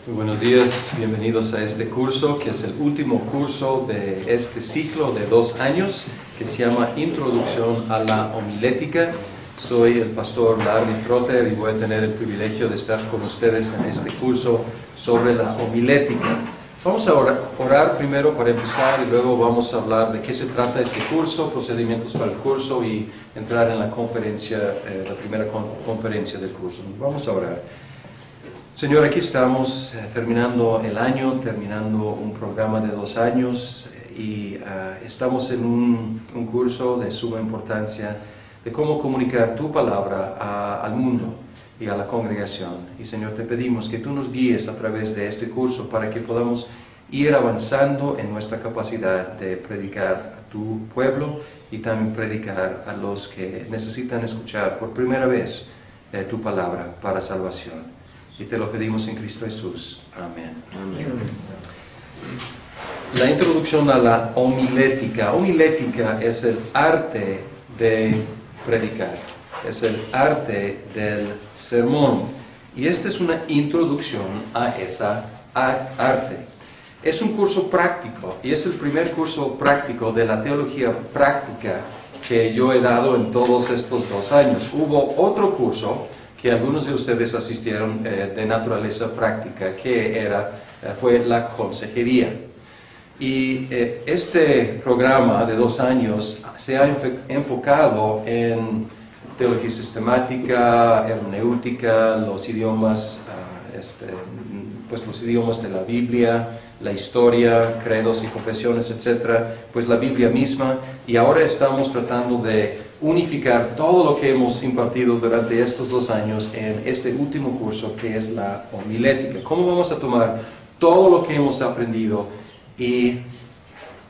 Muy buenos días, bienvenidos a este curso que es el último curso de este ciclo de 2 años que se llama Introducción a la Homilética. Soy el pastor Larry Trotter y voy a tener el privilegio de estar con ustedes en este curso sobre la homilética. Vamos a orar primero para empezar y luego vamos a hablar de qué se trata este curso, procedimientos para el curso y entrar en la conferencia, la primera conferencia del curso. Vamos a orar. Señor, aquí estamos terminando el año, terminando un programa de 2 años y estamos en un curso de suma importancia de cómo comunicar tu palabra al mundo y a la congregación. Y Señor, te pedimos que tú nos guíes a través de este curso para que podamos ir avanzando en nuestra capacidad de predicar a tu pueblo y también predicar a los que necesitan escuchar por primera vez tu palabra para salvación. Y te lo pedimos en Cristo Jesús. Amén. Amén. La introducción a la homilética. Homilética es el arte de predicar. Es el arte del sermón. Y esta es una introducción a esa arte. Es un curso práctico y es el primer curso práctico de la teología práctica que yo he dado en todos estos 2 años. Hubo otro curso que algunos de ustedes asistieron de naturaleza práctica, que fue la consejería. Y este programa de 2 años se ha enfocado en teología sistemática, hermenéutica, los idiomas, los idiomas de la Biblia, la historia, credos y confesiones, etc., pues la Biblia misma, y ahora estamos tratando de unificar todo lo que hemos impartido durante estos 2 años en este último curso que es la homilética. ¿Cómo vamos a tomar todo lo que hemos aprendido y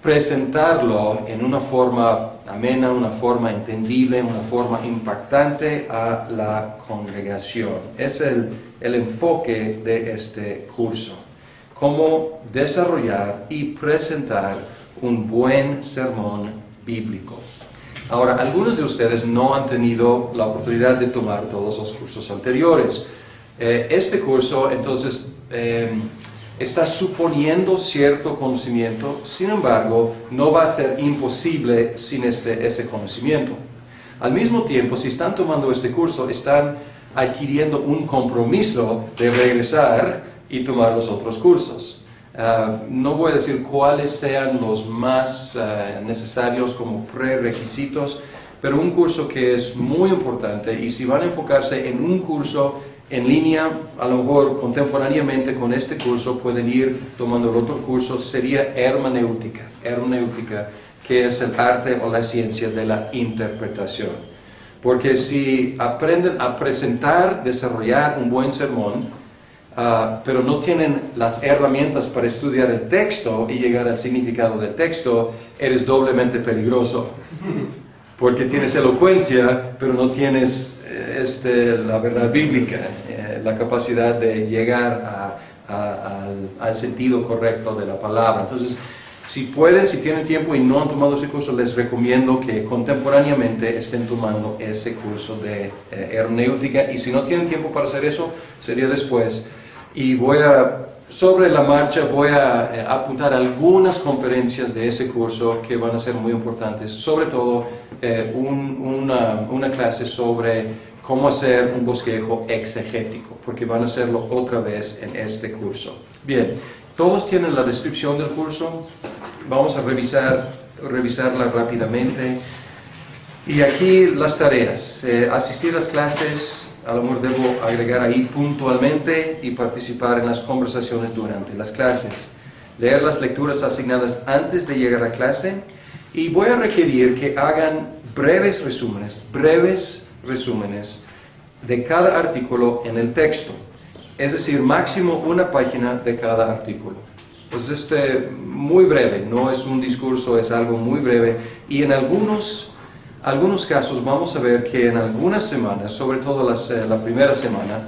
presentarlo en una forma amena, una forma entendible, una forma impactante a la congregación? Es el enfoque de este curso. Cómo desarrollar y presentar un buen sermón bíblico. Ahora, algunos de ustedes no han tenido la oportunidad de tomar todos los cursos anteriores. Este curso, entonces, está suponiendo cierto conocimiento, sin embargo, no va a ser imposible sin ese conocimiento. Al mismo tiempo, si están tomando este curso, están adquiriendo un compromiso de regresar y tomar los otros cursos. No voy a decir cuáles sean los más necesarios como prerequisitos, pero un curso que es muy importante, y si van a enfocarse en un curso en línea, a lo mejor contemporáneamente con este curso pueden ir tomando el otro curso, sería hermenéutica, que es el arte o la ciencia de la interpretación. Porque si aprenden a presentar, desarrollar un buen sermón, pero no tienen las herramientas para estudiar el texto y llegar al significado del texto, eres doblemente peligroso. Porque tienes elocuencia, pero no tienes la verdad bíblica, la capacidad de llegar al sentido correcto de la palabra. Entonces, si pueden, si tienen tiempo y no han tomado ese curso, les recomiendo que contemporáneamente estén tomando ese curso de hermenéutica. Y si no tienen tiempo para hacer eso, sería después. Y sobre la marcha voy a apuntar algunas conferencias de ese curso que van a ser muy importantes, sobre todo una clase sobre cómo hacer un bosquejo exegético, porque van a hacerlo otra vez en este curso. Bien, todos tienen la descripción del curso, vamos a revisarla rápidamente. Y aquí las tareas, asistir a las clases. A lo mejor debo agregar ahí puntualmente y participar en las conversaciones durante las clases. Leer las lecturas asignadas antes de llegar a clase y voy a requerir que hagan breves resúmenes de cada artículo en el texto. Es decir, máximo 1 página de cada artículo. Pues muy breve, no es un discurso, es algo muy breve y en algunos casos vamos a ver que en algunas semanas, sobre todo la primera semana,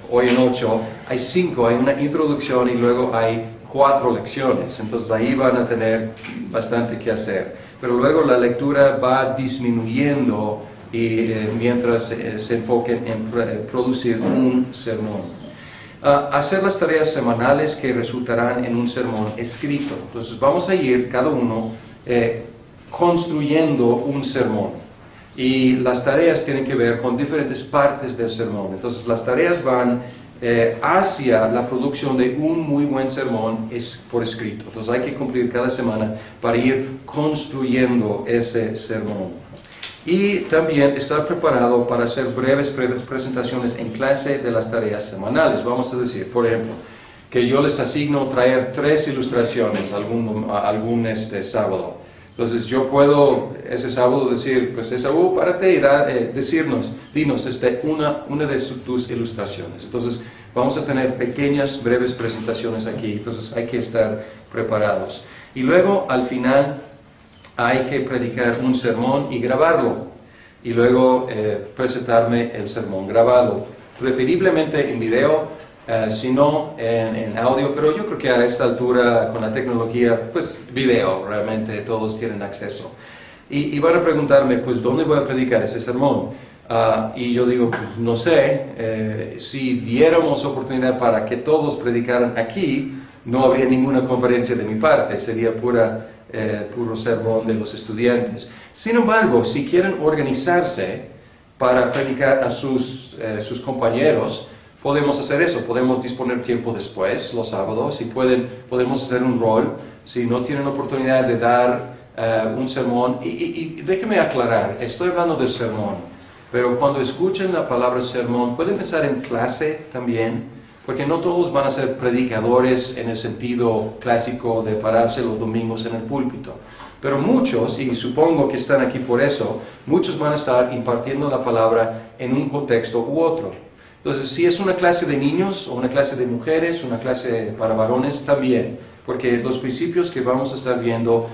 hoy en 8, hay 5, hay una introducción y luego hay 4 lecciones. Entonces ahí van a tener bastante que hacer. Pero luego la lectura va disminuyendo y mientras se enfoquen en producir un sermón. Hacer las tareas semanales que resultarán en un sermón escrito. Entonces vamos a ir cada uno construyendo un sermón. Y las tareas tienen que ver con diferentes partes del sermón. Entonces las tareas van hacia la producción de un muy buen sermón por escrito. Entonces hay que cumplir cada semana para ir construyendo ese sermón. Y también estar preparado para hacer breves presentaciones en clase de las tareas semanales. Vamos a decir, por ejemplo, que yo les asigno traer 3 ilustraciones algún sábado. Entonces yo puedo ese sábado decir, pues Esaú, párate y dinos una de tus ilustraciones. Entonces vamos a tener pequeñas, breves presentaciones aquí, entonces hay que estar preparados. Y luego al final hay que predicar un sermón y grabarlo. Y luego presentarme el sermón grabado, preferiblemente en video. Si no en audio, pero yo creo que a esta altura con la tecnología, pues video, realmente todos tienen acceso. Y van a preguntarme, pues ¿dónde voy a predicar ese sermón? Y yo digo, pues no sé, si diéramos oportunidad para que todos predicaran aquí, no habría ninguna conferencia de mi parte, sería puro sermón de los estudiantes. Sin embargo, si quieren organizarse para predicar a sus compañeros, podemos hacer eso, podemos disponer tiempo después, los sábados, y podemos hacer un rol, si no tienen oportunidad de dar un sermón. Y déjenme aclarar, estoy hablando del sermón, pero cuando escuchen la palabra sermón, pueden pensar en clase también, porque no todos van a ser predicadores en el sentido clásico de pararse los domingos en el púlpito. Pero muchos, y supongo que están aquí por eso, muchos van a estar impartiendo la palabra en un contexto u otro. Entonces, si es una clase de niños o una clase de mujeres, una clase para varones, también, porque los principios que vamos a estar viendo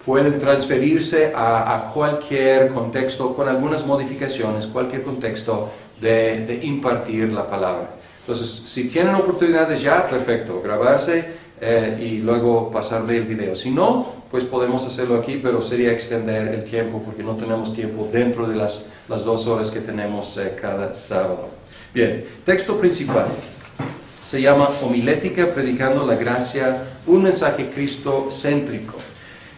pueden transferirse a cualquier contexto, con algunas modificaciones, cualquier contexto de impartir la palabra. Entonces, si tienen oportunidades ya, perfecto, grabarse y luego pasarle el video. Si no, pues podemos hacerlo aquí, pero sería extender el tiempo, porque no tenemos tiempo dentro de las 2 horas que tenemos cada sábado. Bien, texto principal. Se llama Homilética predicando la gracia, un mensaje cristocéntrico.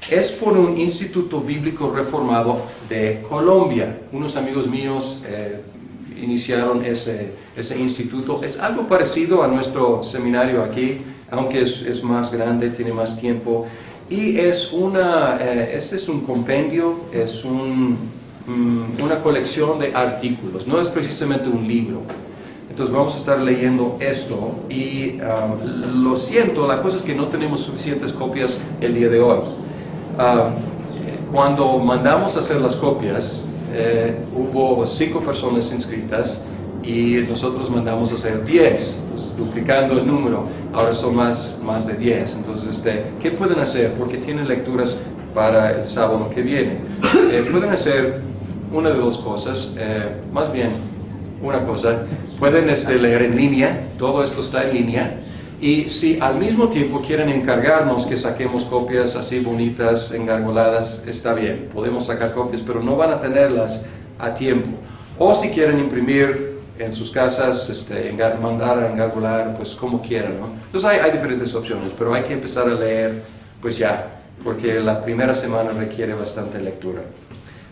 Es por un instituto bíblico reformado de Colombia. Unos amigos míos iniciaron ese instituto. Es algo parecido a nuestro seminario aquí, aunque es más grande, tiene más tiempo. Y este es un compendio, es una colección de artículos, no es precisamente un libro. Entonces vamos a estar leyendo esto y lo siento, la cosa es que no tenemos suficientes copias el día de hoy. Cuando mandamos a hacer las copias, hubo 5 personas inscritas y nosotros mandamos a hacer 10, pues, duplicando el número, ahora son más de 10. Entonces, ¿qué pueden hacer? Porque tienen lecturas para el sábado que viene. Pueden hacer una de 2 cosas, más bien una cosa, pueden leer en línea, todo esto está en línea, y si al mismo tiempo quieren encargarnos que saquemos copias así bonitas, engargoladas, está bien, podemos sacar copias, pero no van a tenerlas a tiempo. O si quieren imprimir en sus casas, mandar a engargolar, pues como quieran, ¿no? Entonces hay diferentes opciones, pero hay que empezar a leer, pues ya, porque la primera semana requiere bastante lectura.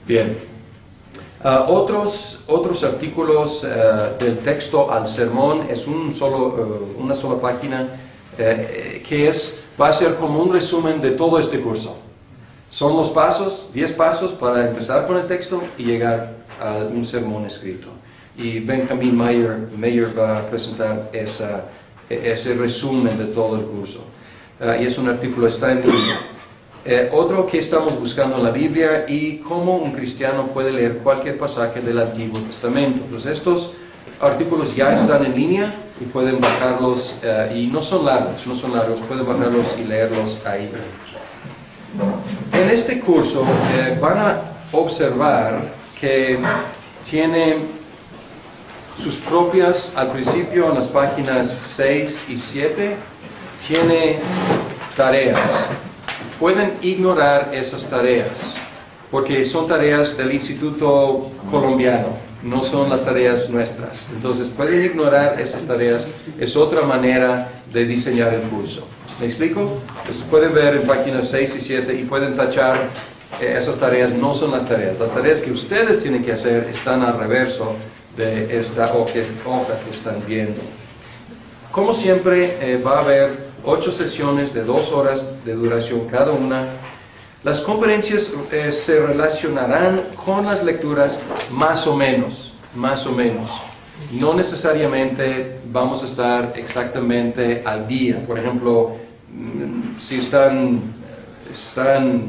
Bien, otros artículos del texto al sermón es una sola página que va a ser como un resumen de todo este curso. Son los pasos, 10 pasos para empezar con el texto y llegar a un sermón escrito. Y Benjamin Meyer va a presentar ese resumen de todo el curso. Y es un artículo, está en línea. Otro que estamos buscando en la Biblia y cómo un cristiano puede leer cualquier pasaje del Antiguo Testamento. Entonces estos artículos ya están en línea y pueden bajarlos, y no son largos, pueden bajarlos y leerlos ahí. En este curso van a observar que tiene sus propias, al principio en las páginas 6 y 7, tiene tareas. Pueden ignorar esas tareas, porque son tareas del Instituto Colombiano, no son las tareas nuestras. Entonces pueden ignorar esas tareas, es otra manera de diseñar el curso. ¿Me explico? Entonces pueden ver en páginas 6 y 7 y pueden tachar esas tareas, no son las tareas. Las tareas que ustedes tienen que hacer están al reverso de esta hoja que están viendo. Como siempre, va a haber 8 sesiones de 2 horas de duración cada una. Las conferencias se relacionarán con las lecturas más o menos. No necesariamente vamos a estar exactamente al día. Por ejemplo, si están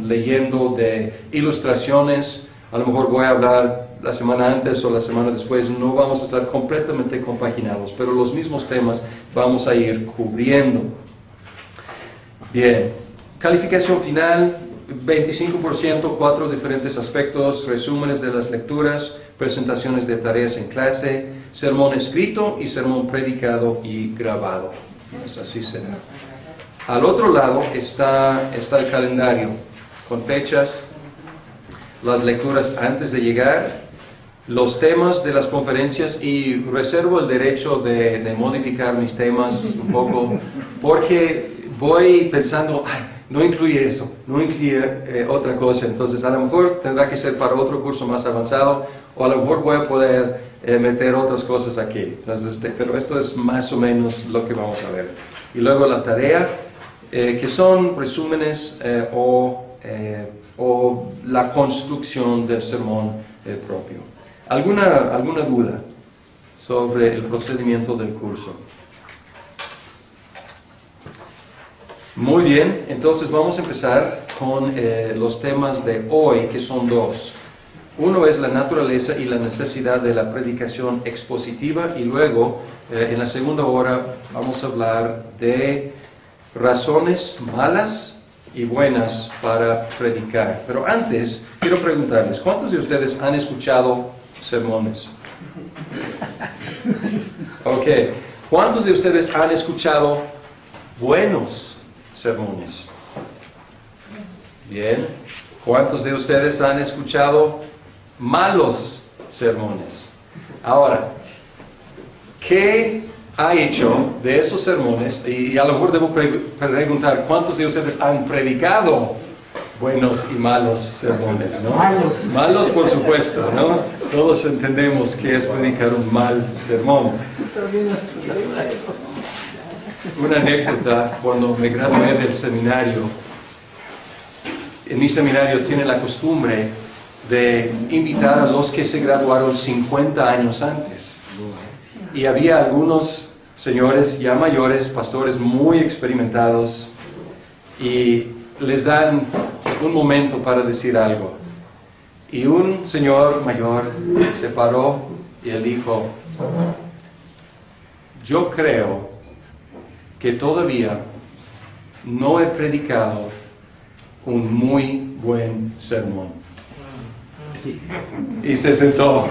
leyendo de ilustraciones, a lo mejor voy a hablar la semana antes o la semana después, no vamos a estar completamente compaginados, pero los mismos temas vamos a ir cubriendo. Bien, calificación final, 25%, 4 diferentes aspectos, resúmenes de las lecturas, presentaciones de tareas en clase, sermón escrito y sermón predicado y grabado. Pues así será. Al otro lado está el calendario, con fechas, las lecturas antes de llegar, los temas de las conferencias, y reservo el derecho de modificar mis temas un poco, porque voy pensando, no incluye eso, no incluye otra cosa, entonces a lo mejor tendrá que ser para otro curso más avanzado, o a lo mejor voy a poder meter otras cosas aquí. Entonces, pero esto es más o menos lo que vamos a ver. Y luego la tarea, que son resúmenes o la construcción del sermón propio. ¿Alguna duda sobre el procedimiento del curso? Muy bien, entonces vamos a empezar con los temas de hoy, que son 2. Uno es la naturaleza y la necesidad de la predicación expositiva, y luego en la segunda hora vamos a hablar de razones malas y buenas para predicar. Pero antes quiero preguntarles, ¿cuántos de ustedes han escuchado sermones? Ok, ¿cuántos de ustedes han escuchado buenos sermones? Bien. ¿Cuántos de ustedes han escuchado malos sermones? Ahora, ¿qué ha hecho de esos sermones? Y a lo mejor debo preguntar, ¿cuántos de ustedes han predicado buenos y malos sermones, ¿no? Malos, por supuesto, ¿no? Todos entendemos qué es predicar un mal sermón. Una anécdota, cuando me gradué del seminario, en mi seminario tiene la costumbre de invitar a los que se graduaron 50 años antes. Y había algunos señores ya mayores, pastores muy experimentados, y les dan un momento para decir algo. Y un señor mayor se paró y él dijo, yo creo que todavía no he predicado un muy buen sermón. Y se sentó.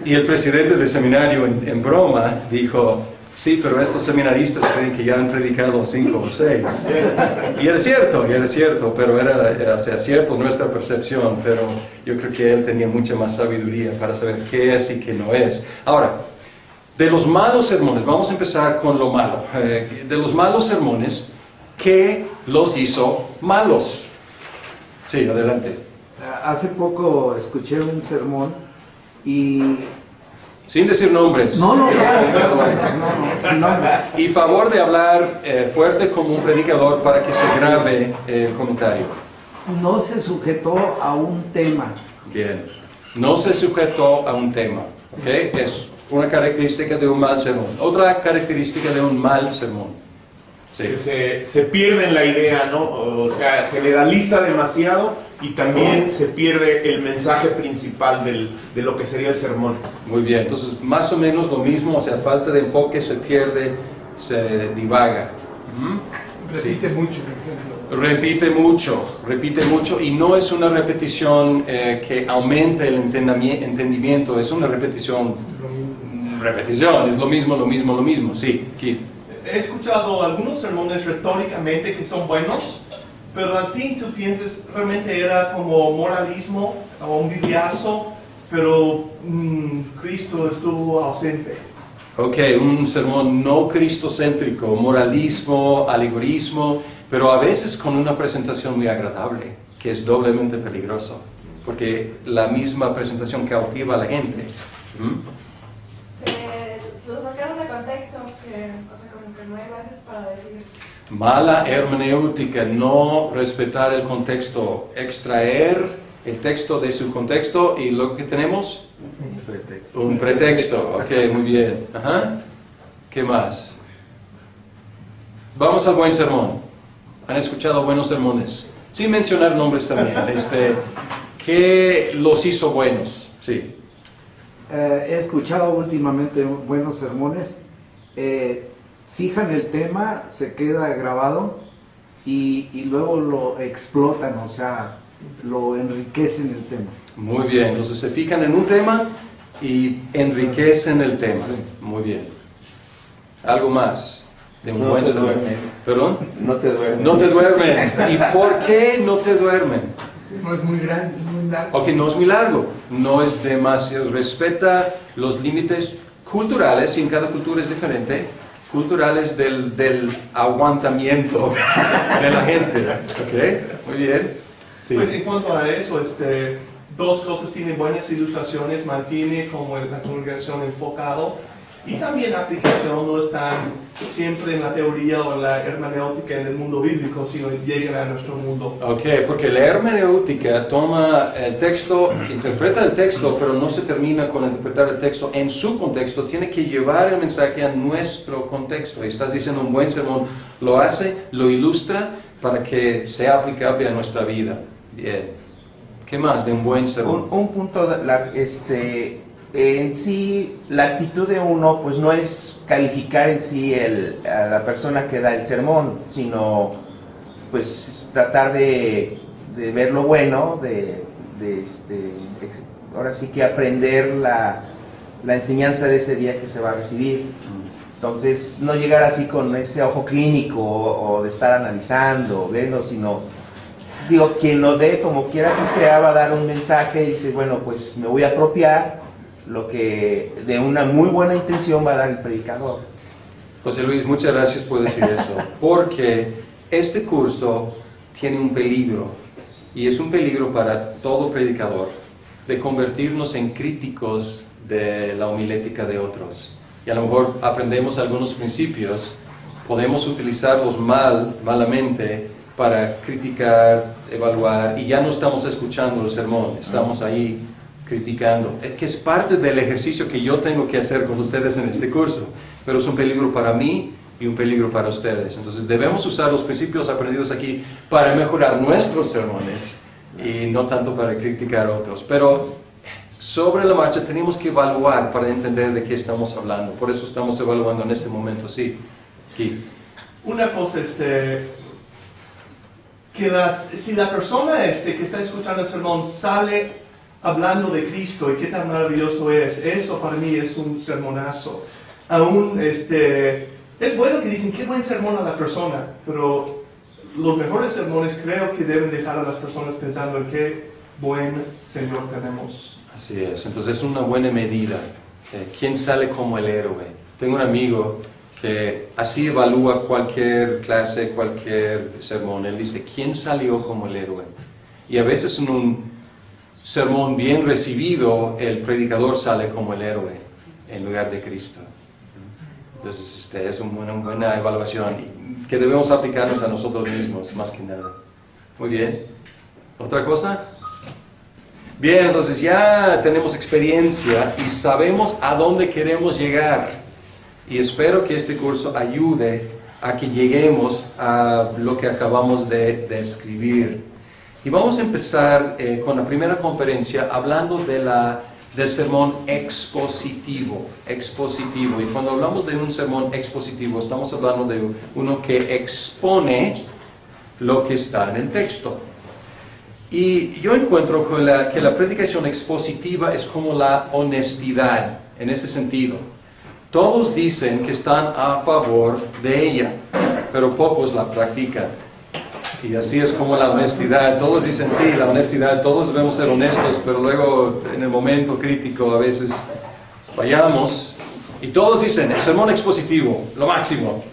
Y el presidente del seminario, en broma, dijo, sí, pero estos seminaristas creen que ya han predicado 5 o 6. Y era cierto, pero era cierto nuestra percepción, pero yo creo que él tenía mucha más sabiduría para saber qué es y qué no es. Ahora, de los malos sermones, vamos a empezar con lo malo. De los malos sermones, ¿qué los hizo malos? Sí, adelante. Hace poco escuché un sermón y... Sin decir nombres. No. Y favor de hablar fuerte como un predicador para que se grabe el comentario. No se sujetó a un tema. Bien. No se sujetó a un tema. ¿Ok? Es una característica de un mal sermón. Otra característica de un mal sermón. Sí. Que se pierde en la idea, ¿no? O sea, generaliza demasiado y también se pierde el mensaje principal de lo que sería el sermón. Muy bien, entonces más o menos lo mismo, o sea, falta de enfoque, se pierde, se divaga. Repite mucho. Repite mucho y no es una repetición que aumente el entendimiento, es una repetición, es lo mismo, sí, Keith. He escuchado algunos sermones retóricamente que son buenos, pero al fin tú piensas, realmente era como moralismo o un bibliazo, pero Cristo estuvo ausente. Ok, un sermón no cristocéntrico, moralismo, alegorismo, pero a veces con una presentación muy agradable, que es doblemente peligroso, porque la misma presentación cautiva a la gente. Lo sacaron de contexto, o sea, como que no hay bases para decir. Mala hermenéutica, no respetar el contexto, extraer el texto de su contexto y lo que tenemos, un pretexto. Ok, muy bien. Ajá. ¿Qué más? Vamos al buen sermón. ¿Han escuchado buenos sermones? Sin mencionar nombres también. ¿Qué los hizo buenos? Sí. He escuchado últimamente buenos sermones. Fijan el tema, se queda grabado y luego lo explotan, o sea, lo enriquecen el tema. Muy bien. Entonces se fijan en un tema y enriquecen el tema. Muy bien. ¿Algo más? De un buen sermón. ¿Perdón? No te duermes. No te duermen. ¿Y por qué no te duermen? No es muy grande, muy largo. Ok, no es muy largo, no es demasiado, respeta los límites culturales, y en cada cultura es diferente, culturales del aguantamiento de la gente. Ok, muy bien. Sí. Pues en cuanto a eso, dos cosas, tiene buenas ilustraciones, mantiene como la congregación enfocado y también la aplicación no está siempre en la teoría o en la hermenéutica en el mundo bíblico, sino llega a nuestro mundo. Ok, porque la hermenéutica toma el texto, interpreta el texto, pero no se termina con interpretar el texto en su contexto, tiene que llevar el mensaje a nuestro contexto. Y estás diciendo un buen sermón, lo hace, lo ilustra para que sea aplicable a nuestra vida. Bien. ¿Qué más de un buen sermón? Un punto, en sí, la actitud de uno, pues no es calificar en sí a la persona que da el sermón, sino pues tratar de ver lo bueno, ahora sí que aprender la enseñanza de ese día que se va a recibir. Entonces, no llegar así con ese ojo clínico o de estar analizando, viendo, sino, digo, quien lo dé, como quiera que sea, va a dar un mensaje y dice, bueno, pues me voy a apropiar lo que de una muy buena intención va a dar el predicador. José Luis, muchas gracias por decir eso, porque este curso tiene un peligro, y es un peligro para todo predicador, de convertirnos en críticos de la homilética de otros. Y a lo mejor aprendemos algunos principios, podemos utilizarlos malamente para criticar, evaluar, y ya no estamos escuchando el sermón, estamos ahí criticando, que es parte del ejercicio que yo tengo que hacer con ustedes en este curso, pero es un peligro para mí y un peligro para ustedes. Entonces debemos usar los principios aprendidos aquí para mejorar nuestros sermones y no tanto para criticar a otros. Pero sobre la marcha tenemos que evaluar para entender de qué estamos hablando. Por eso estamos evaluando en este momento, sí. Aquí. Una cosa, si la persona que está escuchando el sermón sale hablando de Cristo y qué tan maravilloso es, eso para mí es un sermonazo. Aún, es bueno que dicen qué buen sermón a la persona, pero los mejores sermones creo que deben dejar a las personas pensando en qué buen Señor tenemos. Así es, entonces es una buena medida. ¿Quién sale como el héroe? Tengo un amigo que así evalúa cualquier clase, cualquier sermón. Él dice, ¿quién salió como el héroe? Y a veces en un sermón bien recibido, el predicador sale como el héroe en lugar de Cristo. Entonces, es una buena evaluación que debemos aplicarnos a nosotros mismos, más que nada. Muy bien. ¿Otra cosa? Bien, entonces ya tenemos experiencia y sabemos a dónde queremos llegar. Y espero que este curso ayude a que lleguemos a lo que acabamos de describir. Y vamos a empezar con la primera conferencia hablando del sermón expositivo. Y cuando hablamos de un sermón expositivo, estamos hablando de uno que expone lo que está en el texto. Y yo encuentro que la predicación expositiva es como la honestidad, en ese sentido. Todos dicen que están a favor de ella, pero pocos la practican. Y así es como la honestidad. Todos dicen sí, la honestidad, todos debemos ser honestos, pero luego en el momento crítico a veces fallamos. Y todos dicen, el sermón expositivo, lo máximo,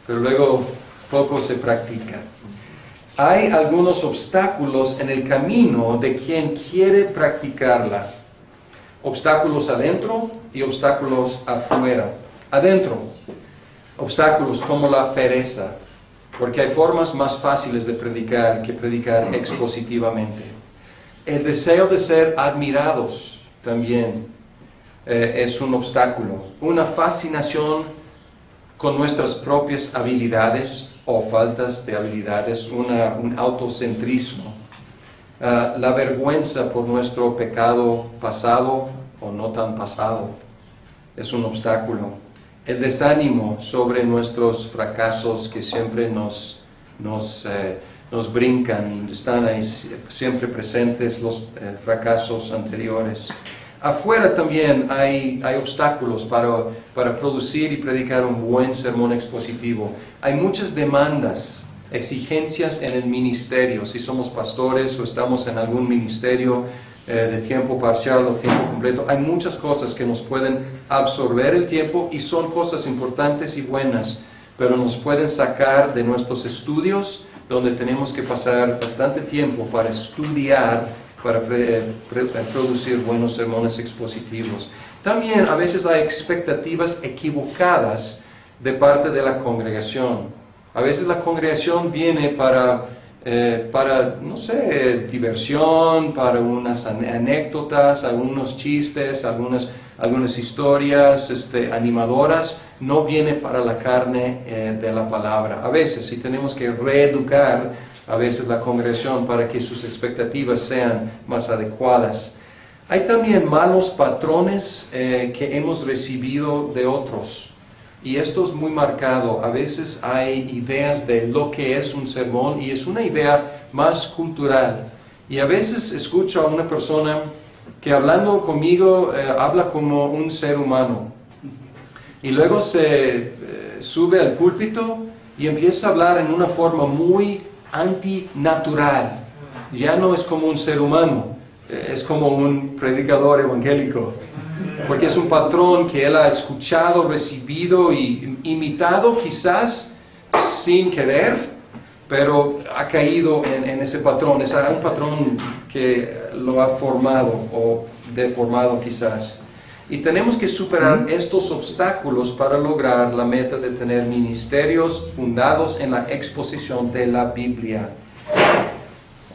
pero luego poco se practica. Hay algunos obstáculos en el camino de quien quiere practicarla. Obstáculos adentro y obstáculos afuera. Adentro, obstáculos como la pereza, porque hay formas más fáciles de predicar que predicar expositivamente. El deseo de ser admirados también es un obstáculo. Una fascinación con nuestras propias habilidades o faltas de habilidades, un autocentrismo. La vergüenza por nuestro pecado pasado o no tan pasado es un obstáculo. El desánimo sobre nuestros fracasos que siempre nos brincan y están ahí siempre presentes los fracasos anteriores. Afuera también hay obstáculos para producir y predicar un buen sermón expositivo. Hay muchas demandas, exigencias en el ministerio. Si somos pastores o estamos en algún ministerio de tiempo parcial o tiempo completo, hay muchas cosas que nos pueden absorber el tiempo y son cosas importantes y buenas, pero nos pueden sacar de nuestros estudios, donde tenemos que pasar bastante tiempo para estudiar, para producir buenos sermones expositivos. También a veces hay expectativas equivocadas de parte de la congregación. A veces la congregación viene para no sé, diversión, para unas anécdotas, algunos chistes, algunas historias animadoras. No viene para la carne de la palabra. A veces, si tenemos que reeducar a veces la congregación para que sus expectativas sean más adecuadas. Hay también malos patrones que hemos recibido de otros. Y esto es muy marcado. A veces hay ideas de lo que es un sermón y es una idea más cultural. Y a veces escucho a una persona que hablando conmigo habla como un ser humano. Y luego se sube al púlpito y empieza a hablar en una forma muy antinatural. Ya no es como un ser humano, es como un predicador evangélico. Porque es un patrón que él ha escuchado, recibido y imitado quizás sin querer, pero ha caído en ese patrón. Es un patrón que lo ha formado o deformado quizás. Y tenemos que superar estos obstáculos para lograr la meta de tener ministerios fundados en la exposición de la Biblia.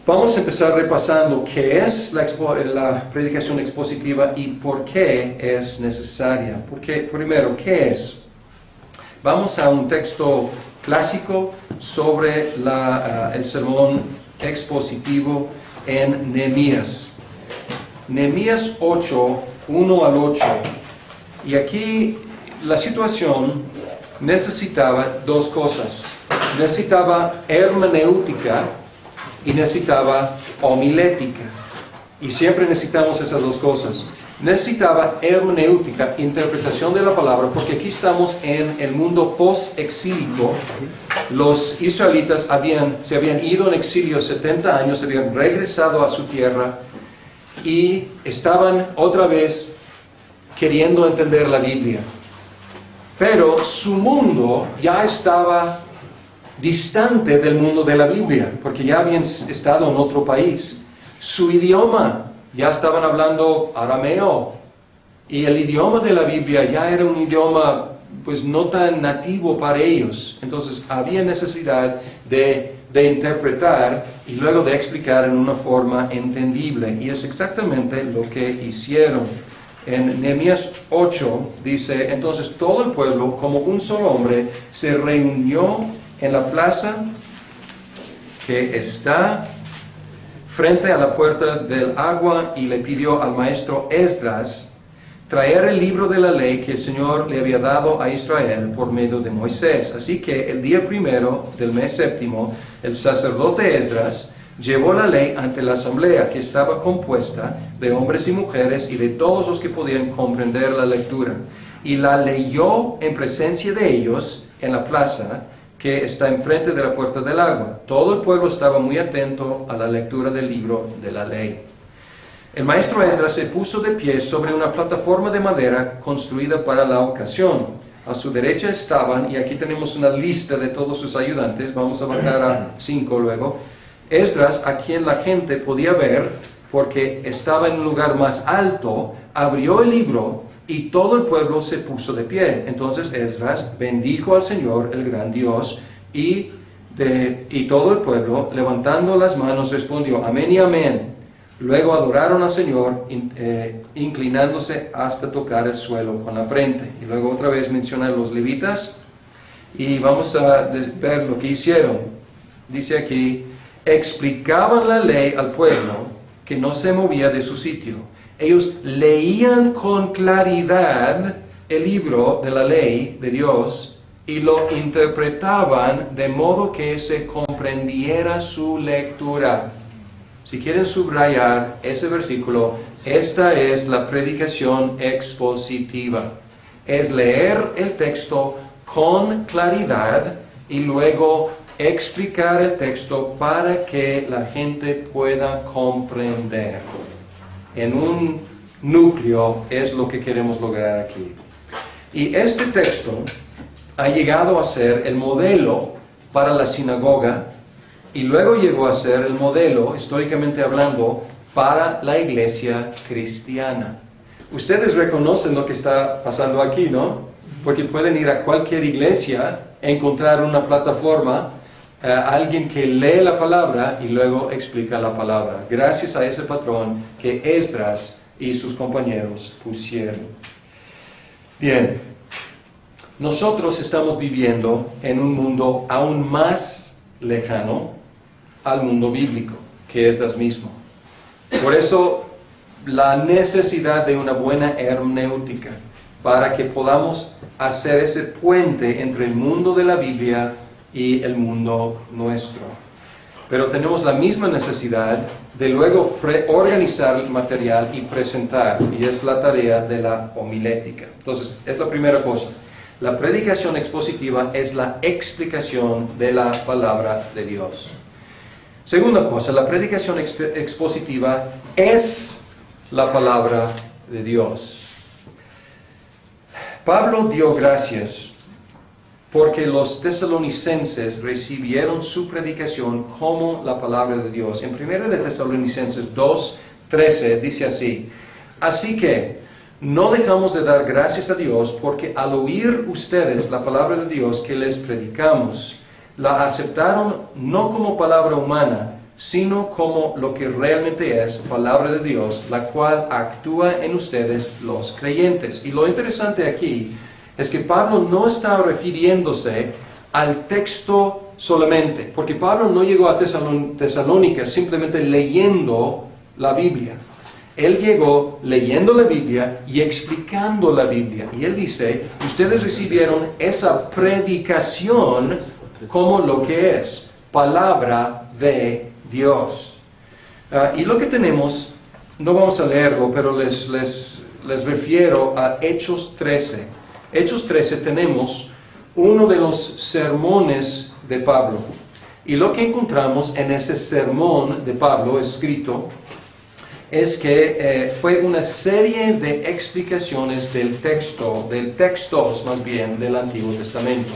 Vamos a empezar repasando qué es la predicación expositiva y por qué es necesaria. Primero, ¿qué es? Vamos a un texto clásico sobre el sermón expositivo en Nehemías. Nehemías 8, 1 al 8. Y aquí la situación necesitaba dos cosas. Necesitaba hermenéutica y necesitaba homilética. Y siempre necesitamos esas dos cosas. Necesitaba hermenéutica, interpretación de la palabra, porque aquí estamos en el mundo post-exílico. Los israelitas se habían ido en exilio 70 años, habían regresado a su tierra y estaban otra vez queriendo entender la Biblia. Pero su mundo ya estaba distante del mundo de la Biblia, porque ya habían estado en otro país. Su idioma, ya estaban hablando arameo, y el idioma de la Biblia ya era un idioma pues no tan nativo para ellos. Entonces había necesidad de interpretar y luego de explicar en una forma entendible, y es exactamente lo que hicieron. En Nehemías 8 dice: entonces todo el pueblo como un solo hombre se reunió en la plaza que está frente a la puerta del agua y le pidió al maestro Esdras traer el libro de la ley que el Señor le había dado a Israel por medio de Moisés. Así que el día primero del mes séptimo, el sacerdote Esdras llevó la ley ante la asamblea, que estaba compuesta de hombres y mujeres y de todos los que podían comprender la lectura, y la leyó en presencia de ellos en la plaza, que está enfrente de la puerta del agua. Todo el pueblo estaba muy atento a la lectura del libro de la ley. El maestro Esdras se puso de pie sobre una plataforma de madera construida para la ocasión. A su derecha estaban, y aquí tenemos una lista de todos sus ayudantes, vamos a bajar a 5 luego, Esdras, a quien la gente podía ver porque estaba en un lugar más alto, abrió el libro y todo el pueblo se puso de pie. Entonces Esdras bendijo al Señor, el gran Dios, y todo el pueblo, levantando las manos, respondió, amén y amén. Luego adoraron al Señor, inclinándose hasta tocar el suelo con la frente. Y luego otra vez menciona a los levitas, y vamos a ver lo que hicieron. Dice aquí, explicaban la ley al pueblo que no se movía de su sitio. Ellos leían con claridad el libro de la ley de Dios y lo interpretaban de modo que se comprendiera su lectura. Si quieren subrayar ese versículo, esta es la predicación expositiva. Es leer el texto con claridad y luego explicar el texto para que la gente pueda comprender. En un núcleo es lo que queremos lograr aquí. Y este texto ha llegado a ser el modelo para la sinagoga y luego llegó a ser el modelo, históricamente hablando, para la iglesia cristiana. Ustedes reconocen lo que está pasando aquí, ¿no? Porque pueden ir a cualquier iglesia, encontrar una plataforma, alguien que lee la palabra y luego explica la palabra, gracias a ese patrón que Esdras y sus compañeros pusieron. Bien, nosotros estamos viviendo en un mundo aún más lejano al mundo bíblico, que Esdras mismo. Por eso, la necesidad de una buena hermenéutica, para que podamos hacer ese puente entre el mundo de la Biblia y el mundo nuestro. Pero tenemos la misma necesidad de luego organizar el material y presentar, y es la tarea de la homilética. Entonces, es la primera cosa. La predicación expositiva es la explicación de la palabra de Dios. Segunda cosa, la predicación expositiva es la palabra de Dios. Pablo dio gracias porque los tesalonicenses recibieron su predicación como la palabra de Dios. En 1 de Tesalonicenses 2:13 dice así, así que no dejamos de dar gracias a Dios porque al oír ustedes la palabra de Dios que les predicamos, la aceptaron no como palabra humana, sino como lo que realmente es palabra de Dios, la cual actúa en ustedes los creyentes. Y lo interesante aquí es que Pablo no está refiriéndose al texto solamente, porque Pablo no llegó a Tesalónica simplemente leyendo la Biblia. Él llegó leyendo la Biblia y explicando la Biblia. Y él dice, ustedes recibieron esa predicación como lo que es, palabra de Dios. Y lo que tenemos, no vamos a leerlo, pero les refiero a Hechos 13. Hechos 13 tenemos uno de los sermones de Pablo. Y lo que encontramos en ese sermón de Pablo escrito es que fue una serie de explicaciones del textos más bien del Antiguo Testamento.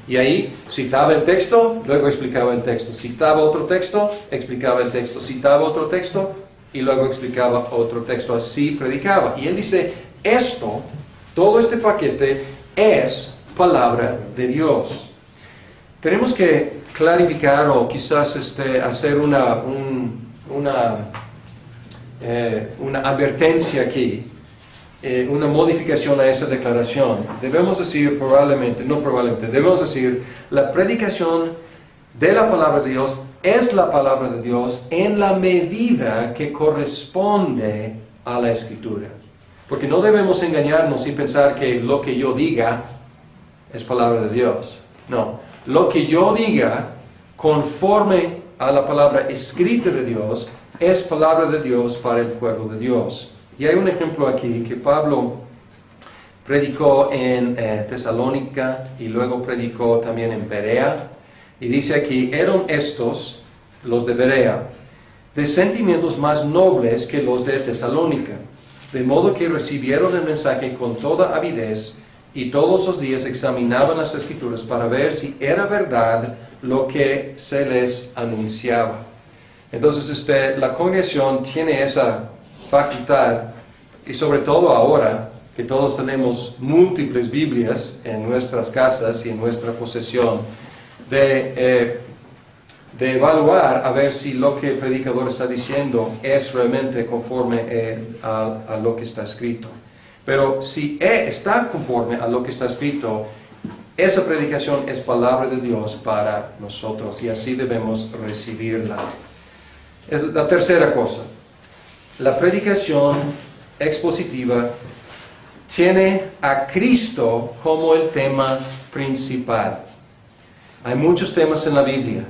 Y ahí citaba el texto, luego explicaba el texto. Citaba otro texto, explicaba el texto. Citaba otro texto y luego explicaba otro texto. Así predicaba. Y él dice, todo este paquete es palabra de Dios. Tenemos que clarificar o quizás hacer una advertencia aquí. Una modificación a esa declaración. Debemos decir debemos decir, la predicación de la palabra de Dios es la palabra de Dios en la medida que corresponde a la Escritura. Porque no debemos engañarnos y pensar que lo que yo diga es palabra de Dios. No, lo que yo diga conforme a la palabra escrita de Dios es palabra de Dios para el pueblo de Dios. Y hay un ejemplo aquí que Pablo predicó en Tesalónica y luego predicó también en Berea. Y dice aquí, eran estos, los de Berea, de sentimientos más nobles que los de Tesalónica, de modo que recibieron el mensaje con toda avidez y todos los días examinaban las Escrituras para ver si era verdad lo que se les anunciaba. Entonces la congregación tiene esa facultad, y sobre todo ahora que todos tenemos múltiples Biblias en nuestras casas y en nuestra posesión, de evaluar a ver si lo que el predicador está diciendo es realmente conforme a lo que está escrito. Pero si está conforme a lo que está escrito, esa predicación es palabra de Dios para nosotros y así debemos recibirla. Es la tercera cosa. La predicación expositiva tiene a Cristo como el tema principal. Hay muchos temas en la Biblia,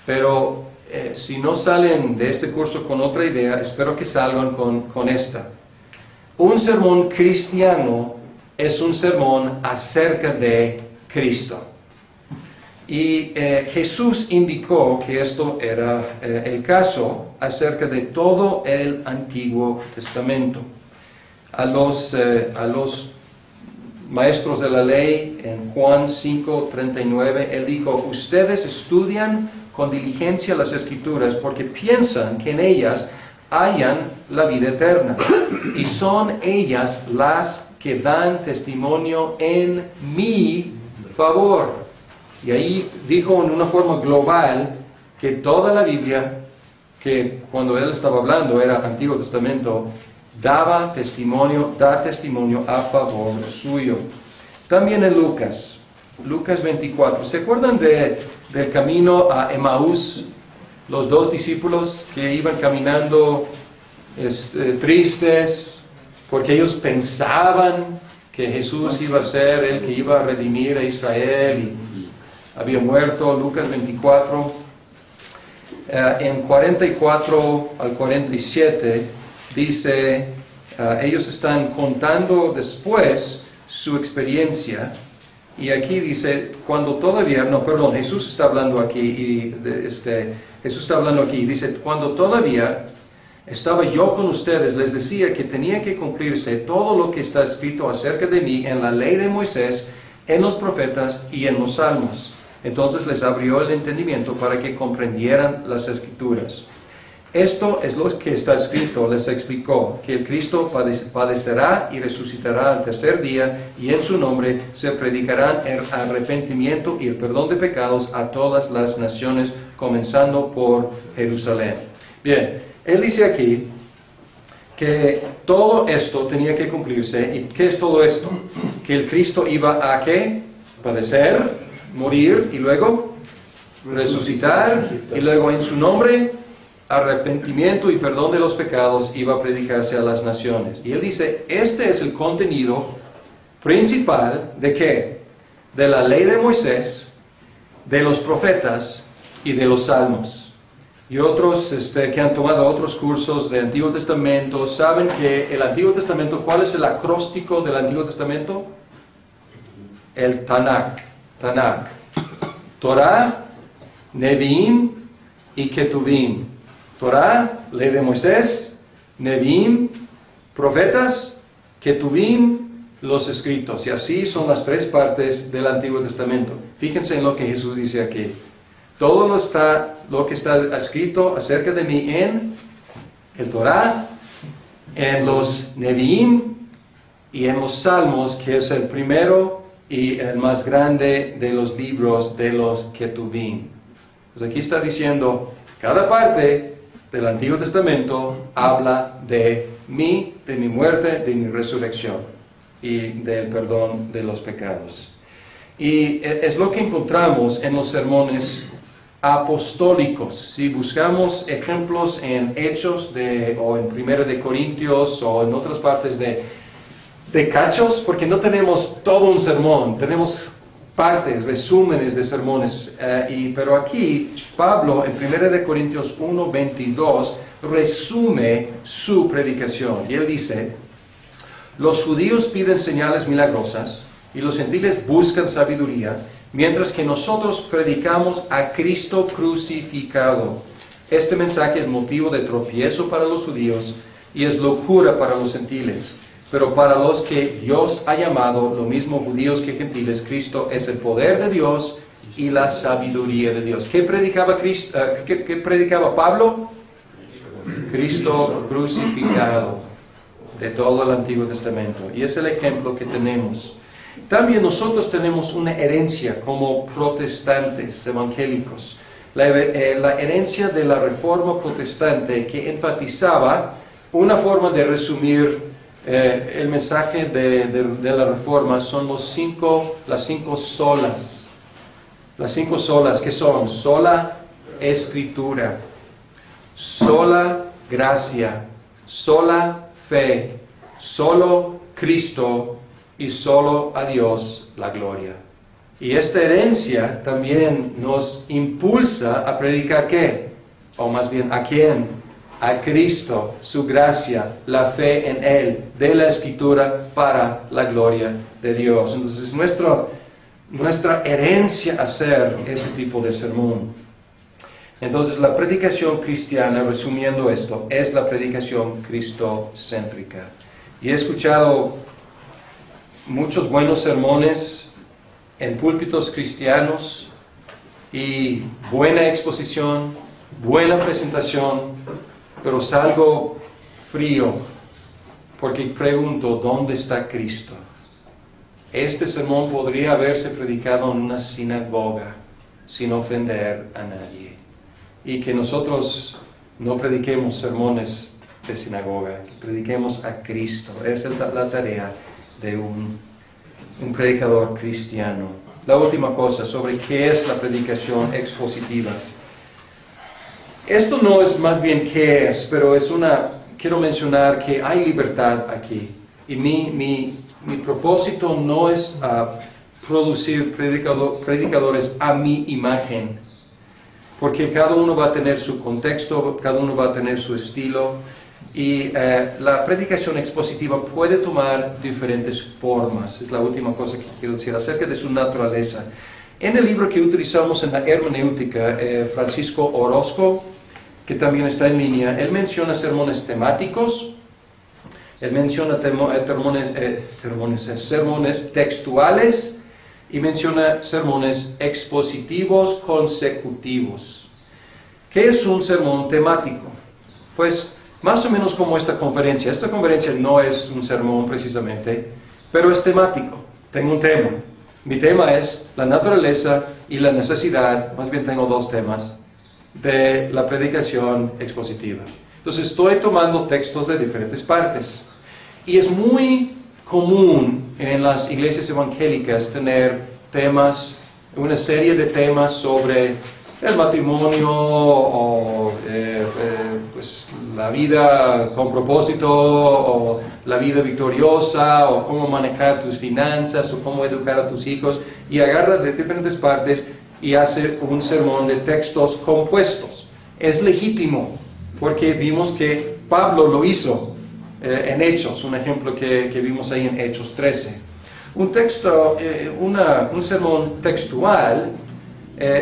pero si no salen de este curso con otra idea, espero que salgan con esta. Un sermón cristiano es un sermón acerca de Cristo. Y Jesús indicó que esto era el caso acerca de todo el Antiguo Testamento. A los maestros de la ley, en Juan 5:39, él dijo, ustedes estudian con diligencia las Escrituras porque piensan que en ellas hallan la vida eterna, y son ellas las que dan testimonio en mi favor. Y ahí dijo en una forma global que toda la Biblia, que cuando él estaba hablando era Antiguo Testamento, da testimonio a favor suyo. También en Lucas 24. ¿Se acuerdan del camino a Emaús? Los dos discípulos que iban caminando tristes porque ellos pensaban que Jesús iba a ser el que iba a redimir a Israel y había muerto. Lucas 24. En 44 al 47 dice, ellos están contando después su experiencia, y aquí dice, Jesús está hablando aquí, y dice, cuando todavía estaba yo con ustedes, les decía que tenía que cumplirse todo lo que está escrito acerca de mí en la ley de Moisés, en los profetas y en los salmos. Entonces les abrió el entendimiento para que comprendieran las Escrituras. Esto es lo que está escrito, les explicó, que el Cristo padecerá y resucitará al tercer día, y en su nombre se predicarán el arrepentimiento y el perdón de pecados a todas las naciones, comenzando por Jerusalén. Bien, él dice aquí que todo esto tenía que cumplirse. ¿Y qué es todo esto? Que el Cristo iba a ¿qué? Padecer, morir y luego resucitar, y luego en su nombre arrepentimiento y perdón de los pecados iba a predicarse a las naciones. Y él dice, este es el contenido principal ¿de qué? De la ley de Moisés, de los profetas y de los salmos. Y otros que han tomado otros cursos del Antiguo Testamento saben que el Antiguo Testamento, ¿cuál es el acróstico del Antiguo Testamento? El Tanakh. Torah, Nevi'im y Ketuvim. Torah, ley de Moisés, Nevi'im, profetas, Ketuvim, los escritos. Y así son las tres partes del Antiguo Testamento. Fíjense en lo que Jesús dice aquí. Todo lo que está escrito acerca de mí en el Torah, en los Nevi'im y en los Salmos, que es el primero y el más grande de los libros de los Ketuvim. Pues aquí está diciendo, cada parte del Antiguo Testamento habla de mí, de mi muerte, de mi resurrección y del perdón de los pecados. Y es lo que encontramos en los sermones apostólicos. Si buscamos ejemplos en Hechos o en Primera de Corintios o en otras partes de cachos, porque no tenemos todo un sermón, tenemos partes, resúmenes de sermones, pero aquí Pablo en 1 Corintios 1:22 resume su predicación y él dice, Los judíos piden señales milagrosas y los gentiles buscan sabiduría, mientras que nosotros predicamos a Cristo crucificado. Este mensaje es motivo de tropiezo para los judíos y es locura para los gentiles. Pero para los que Dios ha llamado, lo mismo judíos que gentiles, Cristo es el poder de Dios y la sabiduría de Dios. ¿Qué predicaba qué predicaba Pablo? Cristo crucificado, de todo el Antiguo Testamento. Y es el ejemplo que tenemos. También nosotros tenemos una herencia como protestantes evangélicos. La herencia de la Reforma Protestante, que enfatizaba una forma de resumir el mensaje de la Reforma, son las cinco solas. Las 5 solas, que son sola Escritura, sola gracia, sola fe, solo Cristo y solo a Dios la gloria. Y esta herencia también nos impulsa a predicar ¿qué? O más bien, ¿a quién? A Cristo, su gracia, la fe en Él, de la Escritura para la gloria de Dios. Entonces es nuestra herencia hacer ese tipo de sermón. Entonces la predicación cristiana, resumiendo esto, es la predicación cristocéntrica. Y he escuchado muchos buenos sermones en púlpitos cristianos y buena exposición, buena presentación, pero salgo frío porque pregunto, ¿dónde está Cristo? Este sermón podría haberse predicado en una sinagoga sin ofender a nadie. Y que nosotros no prediquemos sermones de sinagoga, que prediquemos a Cristo. Esa es la tarea de un predicador cristiano. La última cosa sobre qué es la predicación expositiva. Esto no es más bien qué es, pero quiero mencionar que hay libertad aquí. Y mi propósito no es producir predicadores a mi imagen, porque cada uno va a tener su contexto, cada uno va a tener su estilo, y la predicación expositiva puede tomar diferentes formas. Es la última cosa que quiero decir acerca de su naturaleza. En el libro que utilizamos en la hermenéutica, Francisco Orozco, que también está en línea, él menciona sermones temáticos, él menciona sermones textuales y menciona sermones expositivos consecutivos. ¿Qué es un sermón temático? Pues más o menos como esta conferencia. Esta conferencia no es un sermón precisamente, pero es temático. Tengo un tema. Mi tema es la naturaleza y la necesidad, más bien tengo 2 temas, de la predicación expositiva. Entonces estoy tomando textos de diferentes partes. Y es muy común en las iglesias evangélicas tener temas, una serie de temas sobre el matrimonio o pues, la vida con propósito o la vida victoriosa o cómo manejar tus finanzas o cómo educar a tus hijos, y agarra de diferentes partes y hace un sermón de textos compuestos. Es legítimo porque vimos que Pablo lo hizo en Hechos, un ejemplo que vimos ahí en Hechos 13. Un sermón textual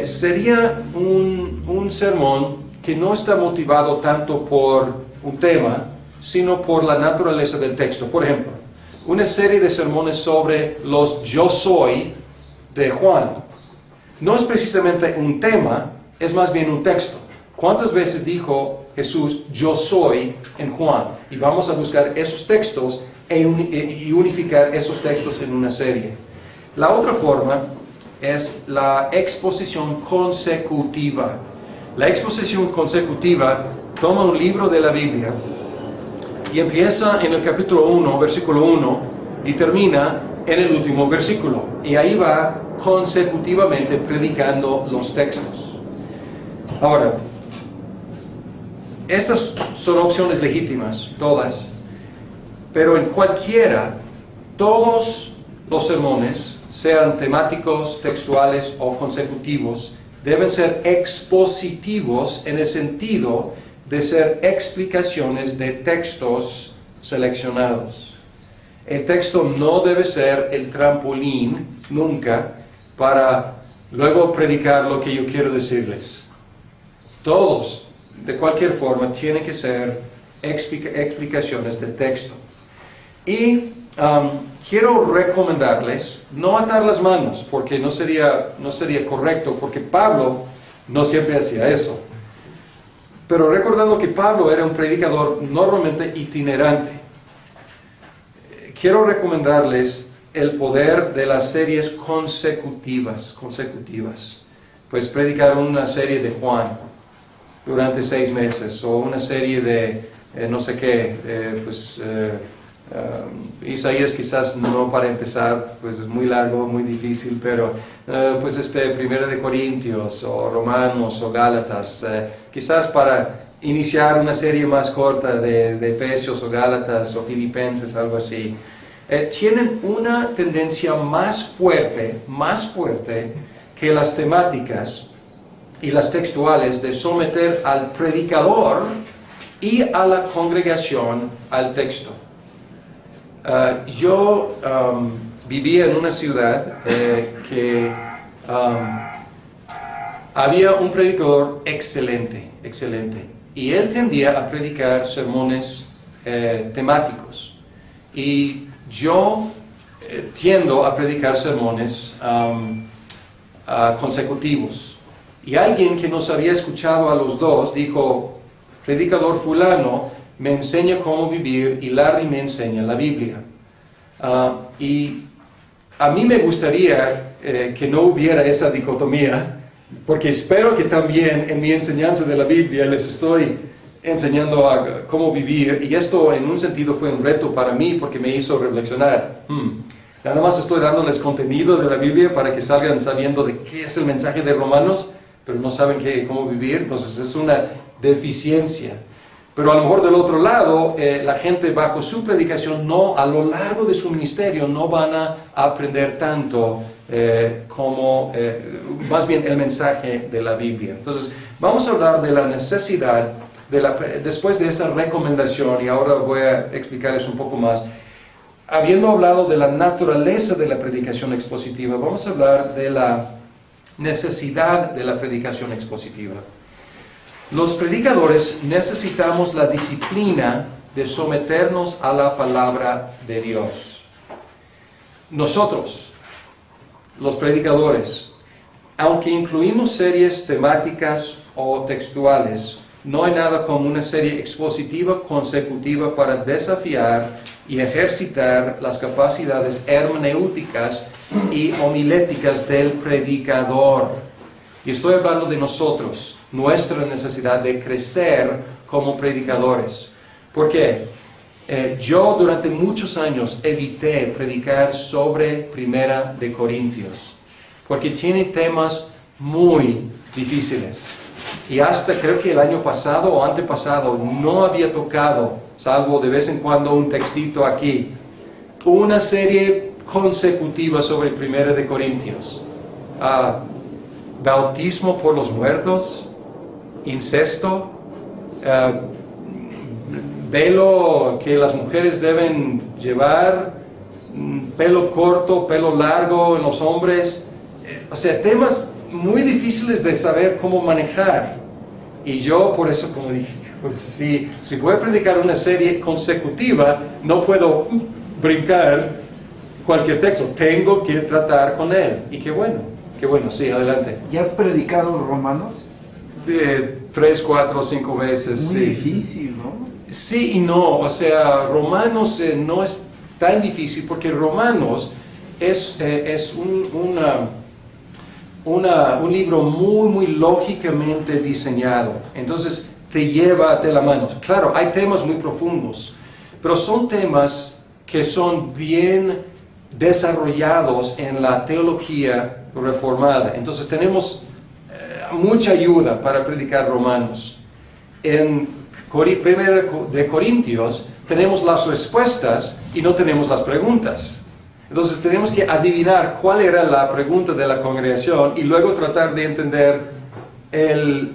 sería un sermón que no está motivado tanto por un tema, sino por la naturaleza del texto. Por ejemplo, una serie de sermones sobre los yo soy de Juan. No es precisamente un tema, es más bien un texto. ¿Cuántas veces dijo Jesús yo soy en Juan? Y vamos a buscar esos textos y unificar esos textos en una serie. La otra forma es la exposición consecutiva. La exposición consecutiva toma un libro de la Biblia y empieza en el capítulo 1, versículo 1, y termina en el último versículo. Y ahí va consecutivamente predicando los textos. Ahora, estas son opciones legítimas, todas, pero en cualquiera, todos los sermones, sean temáticos, textuales o consecutivos, deben ser expositivos en el sentido de ser explicaciones de textos seleccionados. El texto no debe ser el trampolín, nunca, para luego predicar lo que yo quiero decirles. Todos, de cualquier forma, tienen que ser explicaciones del texto. Y quiero recomendarles no atar las manos, porque no sería correcto, porque Pablo no siempre hacía eso. Pero recordando que Pablo era un predicador normalmente itinerante, quiero recomendarles el poder de las series consecutivas. Pues predicar una serie de Juan durante 6 meses, o una serie de no sé qué, Isaías quizás no para empezar, pues es muy largo, muy difícil, pero Primera de Corintios, o Romanos, o Gálatas, quizás para iniciar una serie más corta de Efesios, o Gálatas, o Filipenses, algo así. Tienen una tendencia más fuerte que las temáticas y las textuales de someter al predicador y a la congregación al texto. Yo vivía en una ciudad que había un predicador excelente, y él tendía a predicar sermones temáticos, y yo tiendo a predicar sermones consecutivos. Y alguien que nos había escuchado a los dos dijo: predicador fulano me enseña cómo vivir y Larry me enseña la Biblia. Y a mí me gustaría que no hubiera esa dicotomía, porque espero que también en mi enseñanza de la Biblia les estoy enseñando a cómo vivir, y esto en un sentido fue un reto para mí porque me hizo reflexionar. Nada más estoy dándoles contenido de la Biblia para que salgan sabiendo de qué es el mensaje de Romanos, pero no saben cómo vivir, entonces es una deficiencia. Pero a lo mejor del otro lado, la gente bajo su predicación, no, a lo largo de su ministerio, no van a aprender tanto como, más bien, el mensaje de la Biblia. Entonces, vamos a hablar de la necesidad, después de esta recomendación, y ahora voy a explicarles un poco más. Habiendo hablado de la naturaleza de la predicación expositiva, vamos a hablar de la necesidad de la predicación expositiva. Los predicadores necesitamos la disciplina de someternos a la palabra de Dios. Nosotros, los predicadores, aunque incluimos series temáticas o textuales, no hay nada como una serie expositiva consecutiva para desafiar y ejercitar las capacidades hermenéuticas y homiléticas del predicador. Y estoy hablando de nosotros, nuestra necesidad de crecer como predicadores. ¿Por qué? Yo durante muchos años evité predicar sobre Primera de Corintios, porque tiene temas muy difíciles. Y hasta creo que el año pasado o antepasado no había tocado, salvo de vez en cuando un textito aquí, una serie consecutiva sobre Primera de Corintios. Bautismo por los muertos, incesto, velo que las mujeres deben llevar, pelo corto, pelo largo en los hombres, o sea, temas muy difíciles de saber cómo manejar. Y yo por eso, como dije, pues si voy a predicar una serie consecutiva, no puedo brincar cualquier texto, tengo que tratar con él. Y qué bueno, sí, adelante. ¿Ya has predicado Romanos? 3, 4, 5 veces, Muy sí. difícil, ¿no? Sí y no, o sea, Romanos no es tan difícil porque Romanos es un libro muy lógicamente diseñado, entonces te lleva de la mano. Claro, hay temas muy profundos, pero son temas que son bien desarrollados en la teología reformada. Entonces tenemos mucha ayuda para predicar Romanos. En Primera de Corintios tenemos las respuestas y no tenemos las preguntas. Entonces tenemos que adivinar cuál era la pregunta de la congregación y luego tratar de entender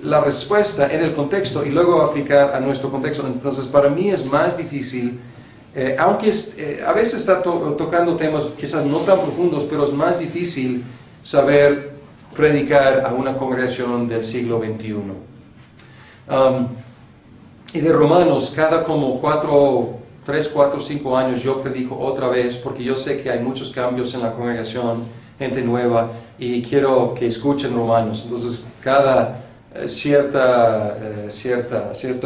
la respuesta en el contexto y luego aplicar a nuestro contexto. Entonces para mí es más difícil Aunque a veces está tocando temas quizás no tan profundos, pero es más difícil saber predicar a una congregación del siglo XXI. Y de Romanos, cada como 3, 4, 5 años yo predico otra vez, porque yo sé que hay muchos cambios en la congregación, gente nueva, y quiero que escuchen Romanos. Entonces, cada cierto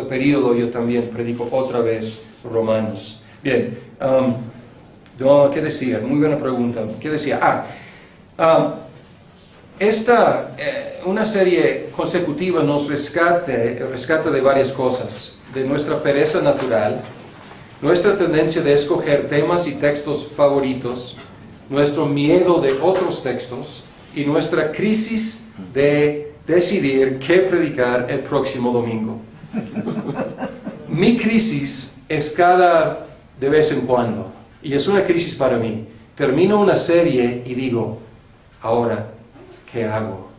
periodo yo también predico otra vez Romanos. Bien, ¿qué decía? Muy buena pregunta. ¿Qué decía? Una serie consecutiva nos rescata de varias cosas, de nuestra pereza natural, nuestra tendencia de escoger temas y textos favoritos, nuestro miedo de otros textos y nuestra crisis de decidir qué predicar el próximo domingo. Mi crisis es de vez en cuando, y es una crisis para mí. Termino una serie y digo, ahora, ¿qué hago?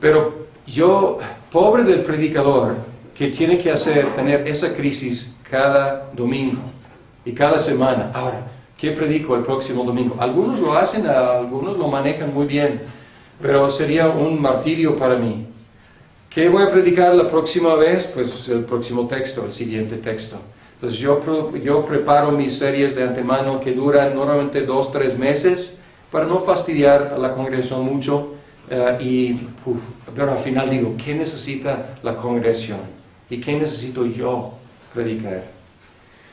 Pero yo, pobre del predicador, que tiene que tener esa crisis cada domingo y cada semana. Ahora, ¿qué predico el próximo domingo? Algunos lo hacen, algunos lo manejan muy bien, pero sería un martirio para mí. ¿Qué voy a predicar la próxima vez? Pues el próximo texto, el siguiente texto. Entonces yo preparo mis series de antemano que duran normalmente 2, 3 meses para no fastidiar a la congregación mucho. Pero al final digo, ¿qué necesita la congregación? ¿Y qué necesito yo predicar?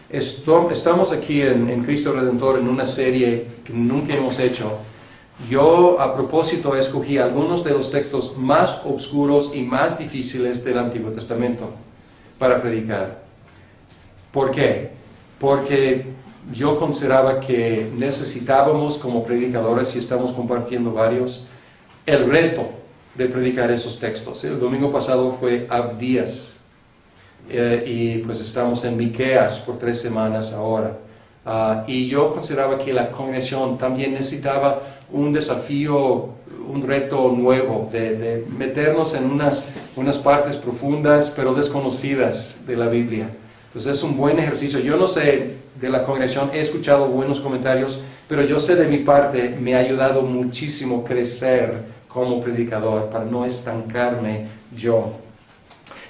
Estamos aquí en Cristo Redentor en una serie que nunca hemos hecho. Yo a propósito escogí algunos de los textos más oscuros y más difíciles del Antiguo Testamento para predicar. ¿Por qué? Porque yo consideraba que necesitábamos como predicadores, si estamos compartiendo varios, el reto de predicar esos textos. El domingo pasado fue Abdías y pues estamos en Miqueas por 3 semanas ahora. Y yo consideraba que la congregación también necesitaba un desafío, un reto nuevo, de meternos en unas partes profundas pero desconocidas de la Biblia. Entonces es un buen ejercicio. Yo no sé de la congregación, he escuchado buenos comentarios, pero yo sé de mi parte, me ha ayudado muchísimo crecer como predicador para no estancarme yo.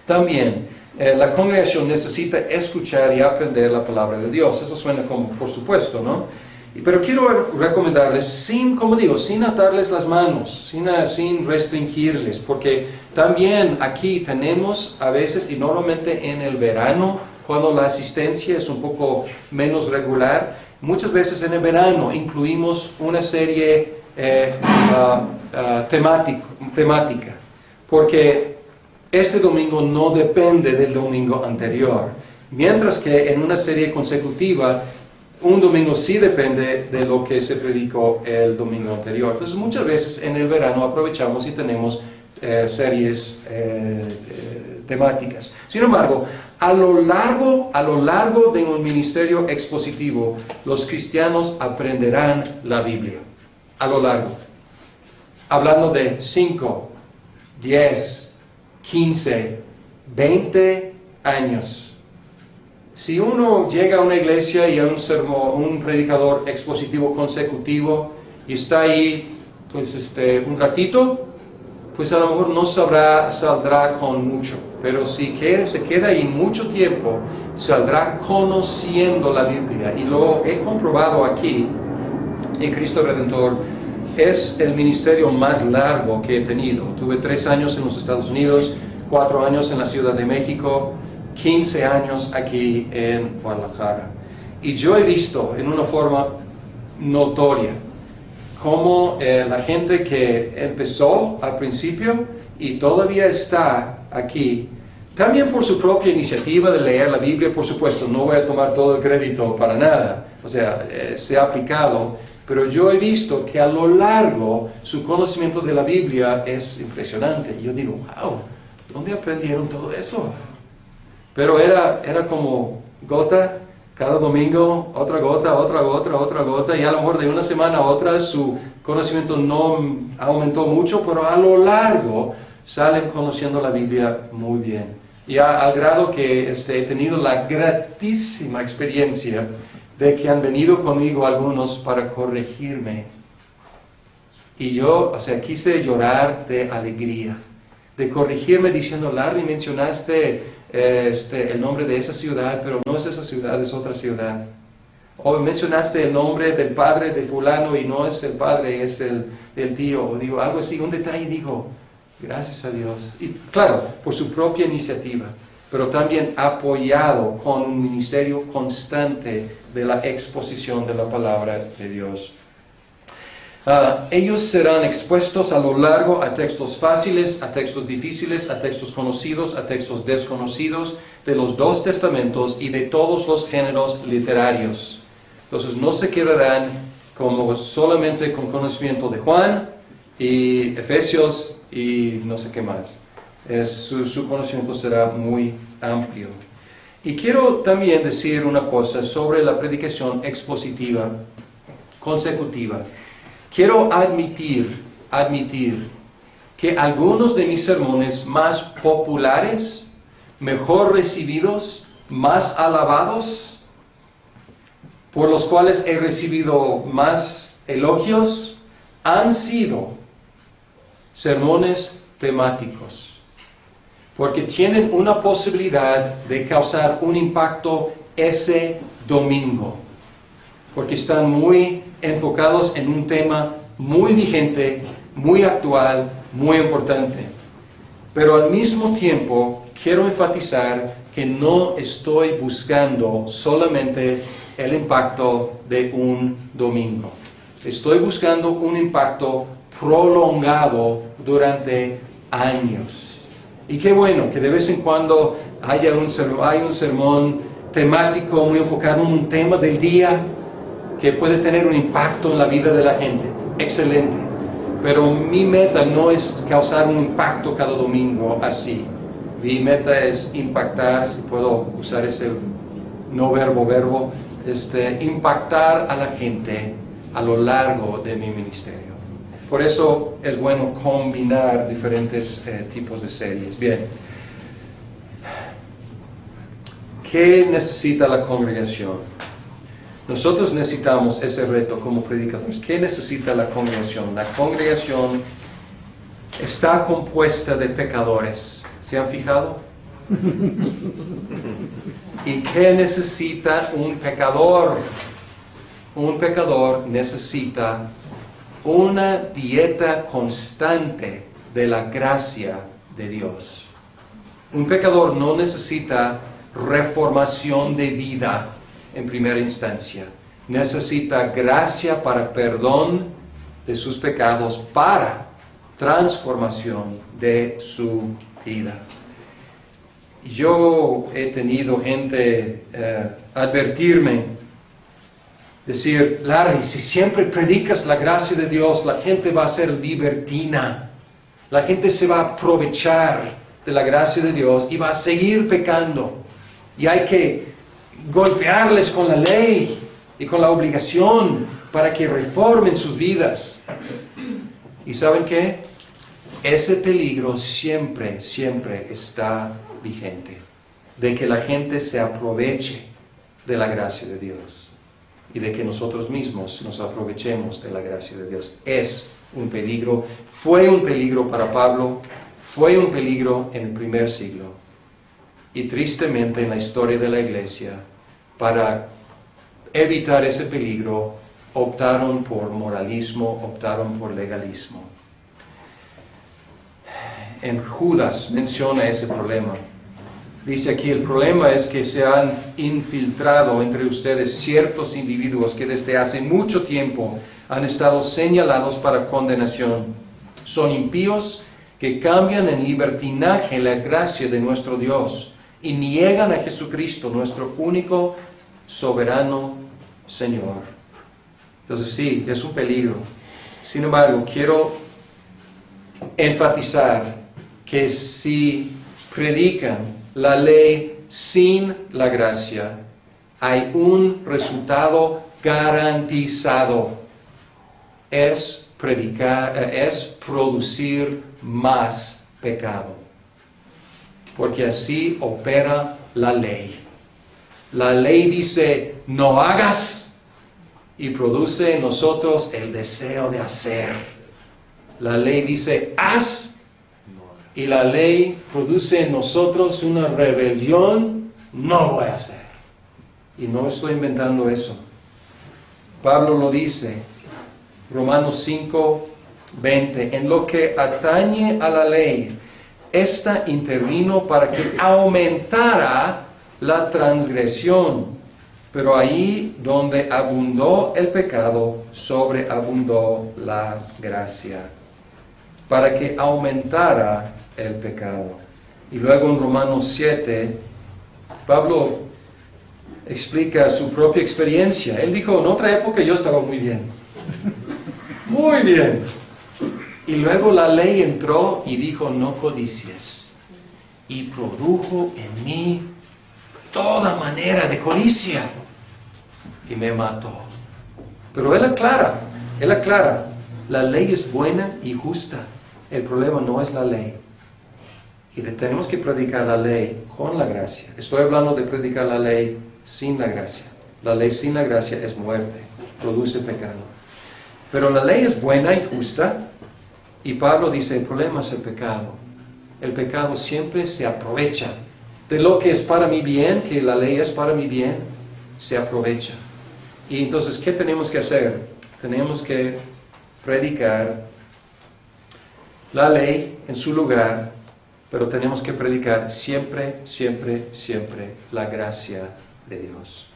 También, la congregación necesita escuchar y aprender la palabra de Dios. Eso suena como, por supuesto, ¿no? Pero quiero recomendarles, sin atarles las manos, sin restringirles, porque también aquí tenemos a veces, y normalmente en el verano, cuando la asistencia es un poco menos regular, muchas veces en el verano incluimos una serie temática, porque este domingo no depende del domingo anterior, mientras que en una serie consecutiva, un domingo sí depende de lo que se predicó el domingo anterior. Entonces muchas veces en el verano aprovechamos y tenemos series temáticas. Sin embargo, a lo largo de un ministerio expositivo, los cristianos aprenderán la Biblia. A lo largo. Hablando de 5, 10, 15, 20 años. Si uno llega a una iglesia y a un predicador expositivo consecutivo y está ahí pues un ratito, pues a lo mejor no saldrá con mucho. Pero si se queda ahí mucho tiempo, saldrá conociendo la Biblia. Y lo he comprobado aquí, en Cristo Redentor. Es el ministerio más largo que he tenido. Tuve 3 años en los Estados Unidos, 4 años en la Ciudad de México, 15 años aquí en Guadalajara. Y yo he visto en una forma notoria cómo la gente que empezó al principio y todavía está aquí, también por su propia iniciativa de leer la Biblia, por supuesto, no voy a tomar todo el crédito para nada, o sea, se ha aplicado, pero yo he visto que a lo largo su conocimiento de la Biblia es impresionante. Y yo digo, wow, ¿dónde aprendieron todo eso? Pero era como gota, cada domingo, otra gota, y a lo mejor de una semana a otra su conocimiento no aumentó mucho, pero a lo largo salen conociendo la Biblia muy bien. Y al grado que he tenido la gratísima experiencia de que han venido conmigo algunos para corregirme. Y yo, quise llorar de alegría, de corregirme diciendo, Larry, mencionaste el nombre de esa ciudad, pero no es esa ciudad, es otra ciudad. O mencionaste el nombre del padre de fulano y no es el padre, es el tío. O digo, algo así, un detalle, digo, gracias a Dios. Y claro, por su propia iniciativa, pero también apoyado con un ministerio constante de la exposición de la palabra de Dios. Ellos serán expuestos a lo largo a textos fáciles, a textos difíciles, a textos conocidos, a textos desconocidos de los dos testamentos y de todos los géneros literarios. Entonces no se quedarán como solamente con conocimiento de Juan y Efesios y no sé qué más. Su conocimiento será muy amplio. Y quiero también decir una cosa sobre la predicación expositiva, consecutiva. Quiero admitir que algunos de mis sermones más populares, mejor recibidos, más alabados, por los cuales he recibido más elogios, han sido sermones temáticos, porque tienen una posibilidad de causar un impacto ese domingo, porque están muy enfocados en un tema muy vigente, muy actual, muy importante. Pero al mismo tiempo quiero enfatizar que no estoy buscando solamente el impacto de un domingo. Estoy buscando un impacto prolongado durante años. Y qué bueno que de vez en cuando hay un sermón temático muy enfocado en un tema del día que puede tener un impacto en la vida de la gente. Excelente. Pero mi meta no es causar un impacto cada domingo así. Mi meta es impactar, si puedo usar ese no verbo, impactar a la gente a lo largo de mi ministerio. Por eso es bueno combinar diferentes tipos de series. Bien. ¿Qué necesita la congregación? Nosotros necesitamos ese reto como predicadores. ¿Qué necesita la congregación? La congregación está compuesta de pecadores. ¿Se han fijado? ¿Y qué necesita un pecador? Un pecador necesita una dieta constante de la gracia de Dios. Un pecador no necesita reformación de vida en primera instancia. Necesita gracia para perdón de sus pecados, para transformación de su vida. Yo he tenido gente advertirme, decir, Larry, si siempre predicas la gracia de Dios, la gente va a ser libertina. La gente se va a aprovechar de la gracia de Dios y va a seguir pecando. Y hay que golpearles con la ley y con la obligación para que reformen sus vidas. ¿Y saben qué? Ese peligro siempre está vigente, de que la gente se aproveche de la gracia de Dios y de que nosotros mismos nos aprovechemos de la gracia de Dios. Es un peligro, fue un peligro para Pablo, fue un peligro en el primer siglo y tristemente en la historia de la iglesia. Para evitar ese peligro, optaron por moralismo, optaron por legalismo. En Judas menciona ese problema. Dice aquí, el problema es que se han infiltrado entre ustedes ciertos individuos que desde hace mucho tiempo han estado señalados para condenación. Son impíos que cambian en libertinaje la gracia de nuestro Dios y niegan a Jesucristo, nuestro único soberano Señor. Entonces sí, es un peligro. Sin embargo, quiero enfatizar que si predican la ley sin la gracia, hay un resultado garantizado. Es producir más pecado. porque así opera la ley. La ley dice, no hagas, y produce en nosotros el deseo de hacer. La ley dice, haz, y la ley produce en nosotros una rebelión, no voy a hacer. Y no estoy inventando eso. Pablo lo dice, Romanos 5:20, en lo que atañe a la ley, esta intervino para que aumentara la transgresión, pero ahí donde abundó el pecado, sobreabundó la gracia, para que aumentara el pecado. Y luego en Romanos 7, Pablo explica su propia experiencia. Él dijo, en otra época yo estaba muy bien. Muy bien. Y luego la ley entró y dijo, no codicies. Y produjo en mí toda manera de codicia. Y me mató. Pero él aclara, la ley es buena y justa. El problema no es la ley. Y tenemos que predicar la ley con la gracia. Estoy hablando de predicar la ley sin la gracia. La ley sin la gracia es muerte, produce pecado. Pero la ley es buena y justa. Y Pablo dice, el problema es el pecado. El pecado siempre se aprovecha de lo que es para mi bien, que la ley es para mi bien, se aprovecha. Y entonces, ¿qué tenemos que hacer? Tenemos que predicar la ley en su lugar, pero tenemos que predicar siempre, siempre, siempre la gracia de Dios.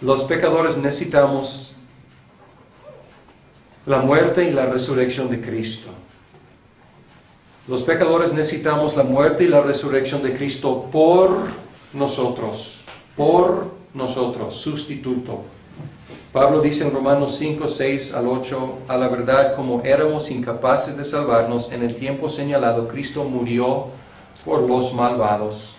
Los pecadores necesitamos la muerte y la resurrección de Cristo. Los pecadores necesitamos la muerte y la resurrección de Cristo por nosotros, sustituto. Pablo dice en Romanos 5, 6 al 8, a la verdad, como éramos incapaces de salvarnos en el tiempo señalado, Cristo murió por los malvados.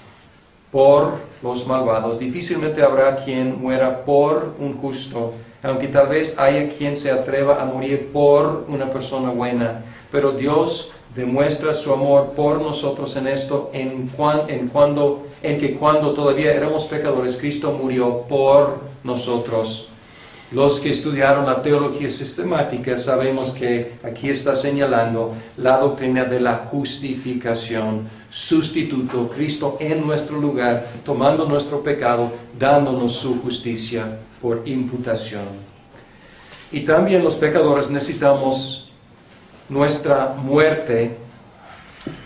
Por los malvados. Difícilmente habrá quien muera por un justo, aunque tal vez haya quien se atreva a morir por una persona buena. Pero Dios demuestra su amor por nosotros en esto, en que cuando todavía éramos pecadores, Cristo murió por nosotros. Los que estudiaron la teología sistemática sabemos que aquí está señalando la doctrina de la justificación. Sustituto, Cristo en nuestro lugar, tomando nuestro pecado, dándonos su justicia por imputación. Y también los pecadores necesitamos nuestra muerte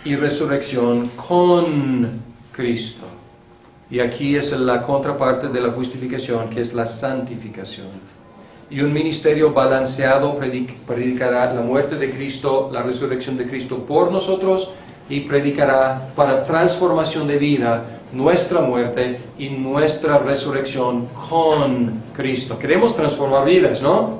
y resurrección con Cristo. Y aquí es la contraparte de la justificación, que es la santificación. Y un ministerio balanceado predicará la muerte de Cristo, la resurrección de Cristo por nosotros, y predicará para transformación de vida nuestra muerte y nuestra resurrección con Cristo. Queremos transformar vidas, ¿no?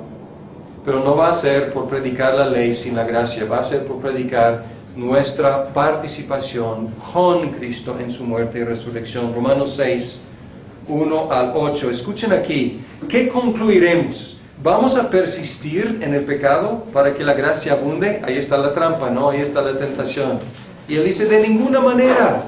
Pero no va a ser por predicar la ley sin la gracia, va a ser por predicar nuestra participación con Cristo en su muerte y resurrección. Romanos 6, 1 al 8. Escuchen aquí, ¿qué concluiremos? ¿Vamos a persistir en el pecado para que la gracia abunde? Ahí está la trampa, ¿no? Ahí está la tentación. Y él dice, de ninguna manera.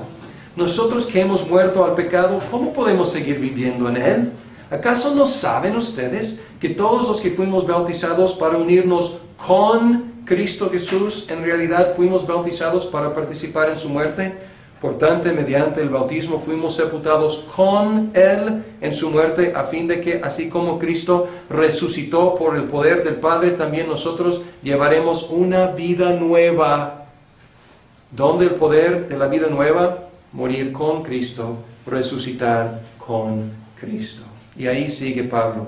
Nosotros que hemos muerto al pecado, ¿cómo podemos seguir viviendo en él? ¿Acaso no saben ustedes que todos los que fuimos bautizados para unirnos con Cristo Jesús, en realidad fuimos bautizados para participar en su muerte? Por tanto, mediante el bautismo fuimos sepultados con Él en su muerte, a fin de que, así como Cristo resucitó por el poder del Padre, también nosotros llevaremos una vida nueva. ¿Dónde el poder de la vida nueva? Morir con Cristo, resucitar con Cristo. Y ahí sigue Pablo,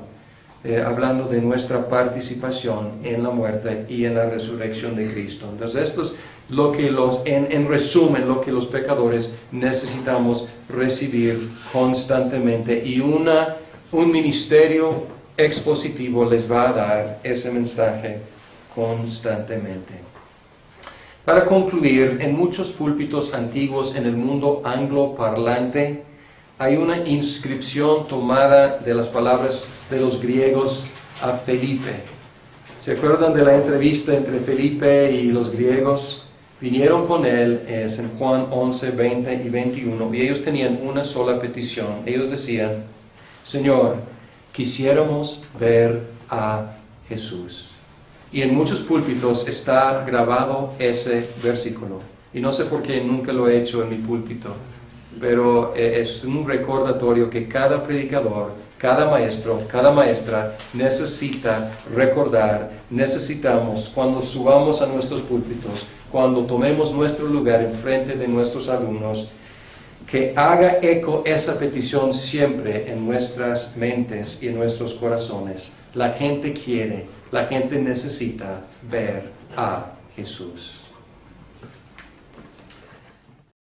hablando de nuestra participación en la muerte y en la resurrección de Cristo. Entonces, esto es lo que en resumen, lo que los pecadores necesitamos recibir constantemente, y un ministerio expositivo les va a dar ese mensaje constantemente. Para concluir, en muchos púlpitos antiguos en el mundo angloparlante hay una inscripción tomada de las palabras de los griegos a Felipe. ¿Se acuerdan de la entrevista entre Felipe y los griegos? vinieron con él, es en Juan 11, 20 y 21, y ellos tenían una sola petición. Ellos decían, Señor, quisiéramos ver a Jesús. Y en muchos púlpitos está grabado ese versículo. Y no sé por qué nunca lo he hecho en mi púlpito, pero es un recordatorio que cada predicador, cada maestro, cada maestra necesita recordar. Necesitamos, cuando subamos a nuestros púlpitos, cuando tomemos nuestro lugar en frente de nuestros alumnos, que haga eco esa petición siempre en nuestras mentes y en nuestros corazones. La gente quiere, la gente necesita ver a Jesús.